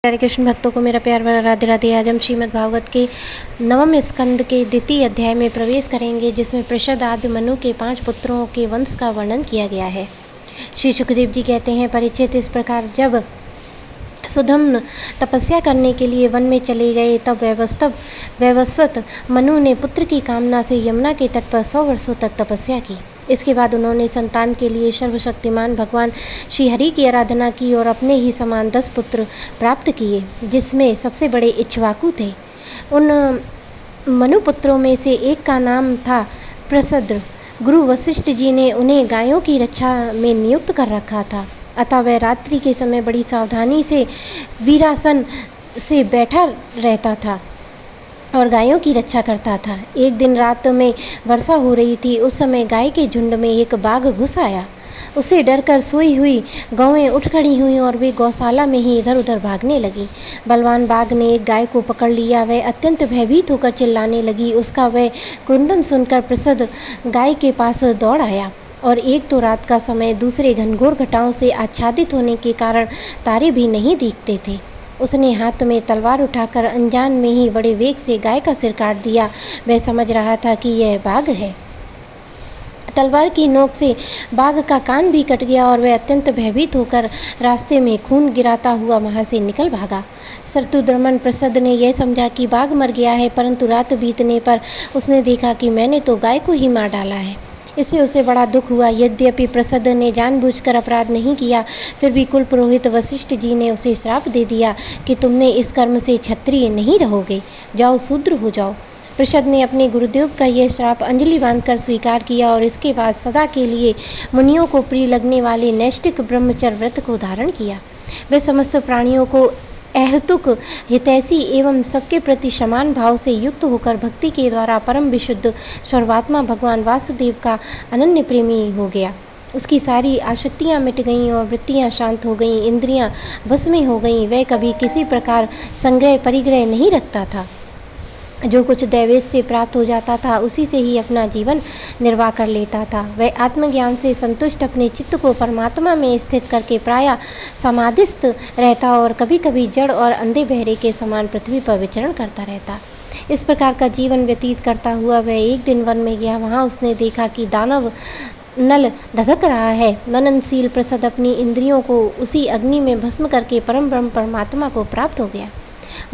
हरे कृष्ण भक्तों को मेरा प्यार भरा राधे राधे। आज हम श्रीमद् भागवत के नवम स्कंद के द्वितीय अध्याय में प्रवेश करेंगे, जिसमें पृषद आदि मनु के 5 पुत्रों के वंश का वर्णन किया गया है। श्री सुखदेव जी कहते हैं, परीक्षित, इस प्रकार जब सुधम्न तपस्या करने के लिए वन में चले गए, तब वैवस्वत मनु ने पुत्र की कामना से यमुना के तट पर 100 वर्षों तक तपस्या की। इसके बाद उन्होंने संतान के लिए सर्वशक्तिमान भगवान श्री हरि की आराधना की और अपने ही समान 10 पुत्र प्राप्त किए, जिसमें सबसे बड़े इक्ष्वाकु थे। उन मनु पुत्रों में से एक का नाम था प्रसद्र। गुरु वशिष्ठ जी ने उन्हें गायों की रक्षा में नियुक्त कर रखा था, अतः वह रात्रि के समय बड़ी सावधानी से वीरासन से बैठा रहता था और गायों की रक्षा करता था। एक दिन रात में वर्षा हो रही थी। उस समय गाय के झुंड में एक बाघ घुस आया। उससे डरकर सोई हुई गौएं उठ खड़ी हुई और वे गौशाला में ही इधर उधर भागने लगी। बलवान बाघ ने एक गाय को पकड़ लिया। वह अत्यंत भयभीत होकर चिल्लाने लगी। उसका वह क्रंदन सुनकर प्रसद गाय के पास दौड़ आया। और एक तो रात का समय, दूसरे घनघोर घटाओं से आच्छादित होने के कारण तारे भी नहीं दिखते थे। उसने हाथ में तलवार उठाकर अनजान में ही बड़े वेग से गाय का सिर काट दिया। वह समझ रहा था कि यह बाघ है। तलवार की नोक से बाघ का कान भी कट गया और वह अत्यंत भयभीत होकर रास्ते में खून गिराता हुआ वहां से निकल भागा। शत्रुद्रमन प्रसद ने यह समझा कि बाघ मर गया है, परंतु रात बीतने पर उसने देखा कि मैंने तो गाय को ही मार डाला है। इससे उसे बड़ा दुख हुआ। यद्यपि प्रसद ने जानबूझकर अपराध नहीं किया, फिर भी कुल पुरोहित वशिष्ठ जी ने उसे श्राप दे दिया कि तुमने इस कर्म से क्षत्रिय नहीं रहोगे, जाओ शूद्र हो जाओ। प्रसद ने अपने गुरुदेव का यह श्राप अंजलि बांधकर स्वीकार किया और इसके बाद सदा के लिए मुनियों को प्रिय लगने वाले नैष्ठिक ब्रह्मचर्य व्रत को धारण किया। वे समस्त प्राणियों को अहेतुक हितैषी एवं सबके प्रति समान भाव से युक्त होकर भक्ति के द्वारा परम विशुद्ध सर्वात्मा भगवान वासुदेव का अनन्य प्रेमी हो गया। उसकी सारी आसक्तियाँ मिट गईं और वृत्तियाँ शांत हो गईं, इंद्रियाँ बस में हो गईं। वह कभी किसी प्रकार संग्रह परिग्रह नहीं रखता था। जो कुछ दैवेश से प्राप्त हो जाता था, उसी से ही अपना जीवन निर्वाह कर लेता था। वह आत्मज्ञान से संतुष्ट अपने चित्त को परमात्मा में स्थित करके प्रायः समाधिस्थ रहता और कभी कभी जड़ और अंधे बहरे के समान पृथ्वी पर विचरण करता रहता। इस प्रकार का जीवन व्यतीत करता हुआ वह एक दिन वन में गया। वहाँ उसने देखा कि दानव नल धधक रहा है। मननशील प्रसद अपनी इंद्रियों को उसी अग्नि में भस्म करके परम ब्रह्म परमात्मा को प्राप्त हो गया।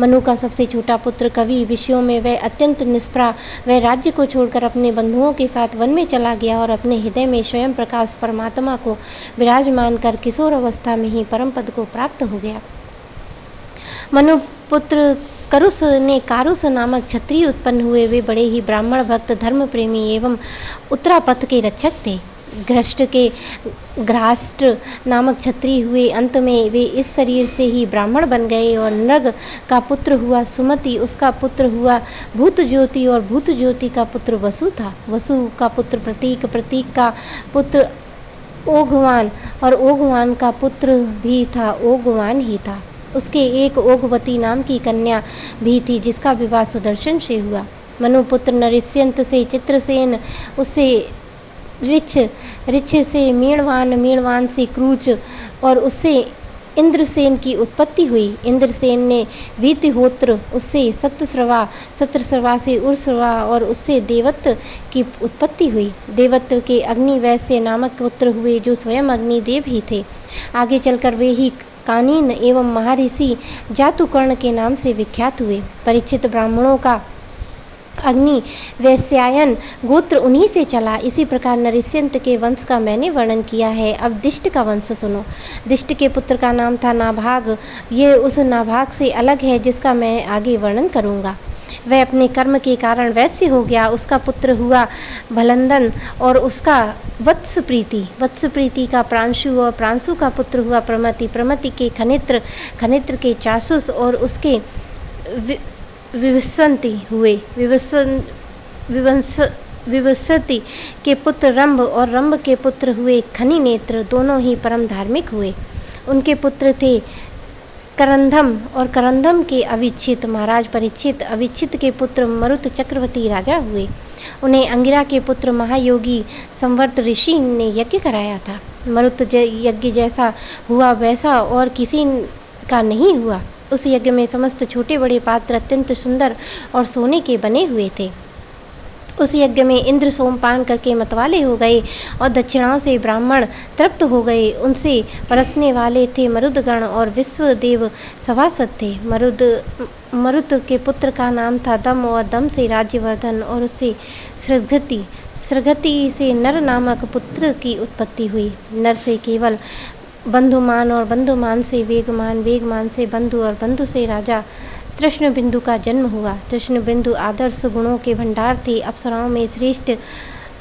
मनु का सबसे छोटा पुत्र कवि, विषयों में वह अत्यंत निष्प्रा, वह राज्य को छोड़कर अपने बंधुओं के साथ वन में चला गया और अपने हृदय में स्वयं प्रकाश परमात्मा को विराजमान कर किशोर अवस्था में ही परम पद को प्राप्त हो गया। मनु पुत्र करुष ने कारुष नामक क्षत्रिय उत्पन्न हुए। वे बड़े ही ब्राह्मण भक्त, धर्म प्रेमी एवं उत्तरापथ के रक्षक थे। घृष्ट नामक क्षत्रिय हुए। अंत में वे इस शरीर से ही ब्राह्मण बन गए और नृग का पुत्र हुआ सुमति, उसका पुत्र हुआ भूत ज्योति और भूत ज्योति का पुत्र वसु था। वसु का पुत्र प्रतीक, प्रतीक का पुत्र ओघवान और ओघवान का पुत्र भी था ओघवान ही था। उसके एक ओघवती नाम की कन्या भी थी, जिसका विवाह सुदर्शन से हुआ। मनुपुत्र नरिष्यंत से चित्रसेन, उससे ऋक्ष से मीणवान, मीणवान से क्रूच और उससे इंद्रसेन की उत्पत्ति हुई। इंद्रसेन ने वीतिहोत्र, उससे सत्रस्रवा, सत्रस्रवा से उर्स्रवा और उससे देवत्व की उत्पत्ति हुई। देवत्व के अग्नि वैश्य नामक पुत्र हुए, जो स्वयं अग्निदेव ही थे। आगे चलकर वे ही कानीन एवं महर्षि जातुकर्ण के नाम से विख्यात हुए। परीक्षित, ब्राह्मणों का अग्नि वैश्यायन गोत्र उन्हीं से चला। इसी प्रकार नरिष्यंत के वंश का मैंने वर्णन किया है। अब दिष्ट का वंश सुनो। दिष्ट के पुत्र का नाम था नाभाग। ये उस नाभाग से अलग है जिसका मैं आगे वर्णन करूंगा। वह अपने कर्म के कारण वैश्य हो गया। उसका पुत्र हुआ भलंदन और उसका वत्सप्रीति, वत्सप्रीति का प्रांशु और प्रांशु का पुत्र हुआ प्रमति, प्रमति के खनित्र, खनित्र के चासुस और उसके विवस्वंती हुए। विवस्वती के पुत्र रंभ और रंभ के पुत्र हुए खनि नेत्र, दोनों ही परम धार्मिक हुए। उनके पुत्र थे करंधम और करंधम के अविच्छित महाराज परीक्षित। अविच्छित के पुत्र मरुत चक्रवर्ती राजा हुए। उन्हें अंगिरा के पुत्र महायोगी संवर्त ऋषि ने यज्ञ कराया था। मरुत यज्ञ जैसा हुआ वैसा और किसी का नहीं हुआ। उस यज्ञ में समस्त छोटे बड़े पात्र अत्यंत सुंदर और सोने के बने हुए थे। उस यज्ञ में इंद्र सोमपान करके मतवाले हो गए और दक्षिणाओं से ब्राह्मण तृप्त हो गए। उनसे परसने वाले थे मरुदगण और विश्वदेव सभासद थे। मरुत के पुत्र का नाम था दम और दम से राज्यवर्धन और उससे सृगति, सृगति से नर नामक पुत्र की उत्पत्ति हुई। नर से केवल बंधुमान और बंधुमान से वेगमान, वेगमान से बंधु और बंधु से राजा कृष्णबिंदु का जन्म हुआ। कृष्णबिंदु आदर्श गुणों के भंडार थे। अप्सराओं में श्रेष्ठ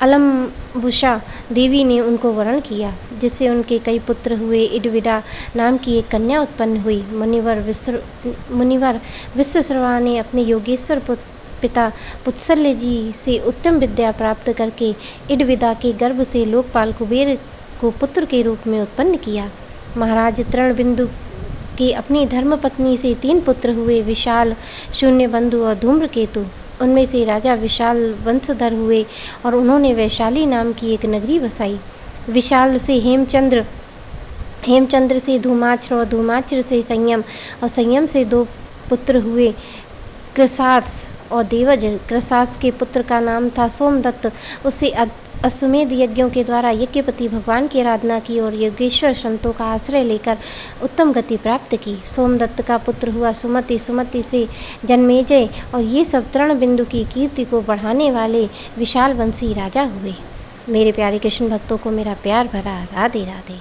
अलम्बुषा देवी ने उनको वरण किया, जिससे उनके कई पुत्र हुए। इडविडा नाम की एक कन्या उत्पन्न हुई। मुनिवर विश्वश्रवा ने अपने योगेश्वर पिता पुत्सल्य जी से उत्तम विद्या प्राप्त करके इडविदा के गर्भ से लोकपाल कुबेर को पुत्र के रूप में उत्पन्न किया। महाराज तृणबिंदु की अपनी धर्मपत्नी से 3 पुत्र हुए, विशाल, शून्यबंधु और धूम्रकेतु। उनमें से राजा विशाल वंशधर हुए और उन्होंने वैशाली नाम की एक नगरी बसाई। विशाल से हेमचंद्र, हेमचंद्र से धूमाच्र और धूमाच्र से संयम और संयम से 2 पुत्र हुए, कृसास और देवज। कृसास के पुत्र का नाम था सोमदत्त। उससे अश्वमेध यज्ञों के द्वारा यज्ञपति भगवान की आराधना की और योगेश्वर संतों का आश्रय लेकर उत्तम गति प्राप्त की। सोमदत्त का पुत्र हुआ सुमति, सुमति से जन्मेजय और ये सब तृणबिंदु की कीर्ति को बढ़ाने वाले विशाल वंशी राजा हुए। मेरे प्यारे कृष्ण भक्तों को मेरा प्यार भरा राधे राधे।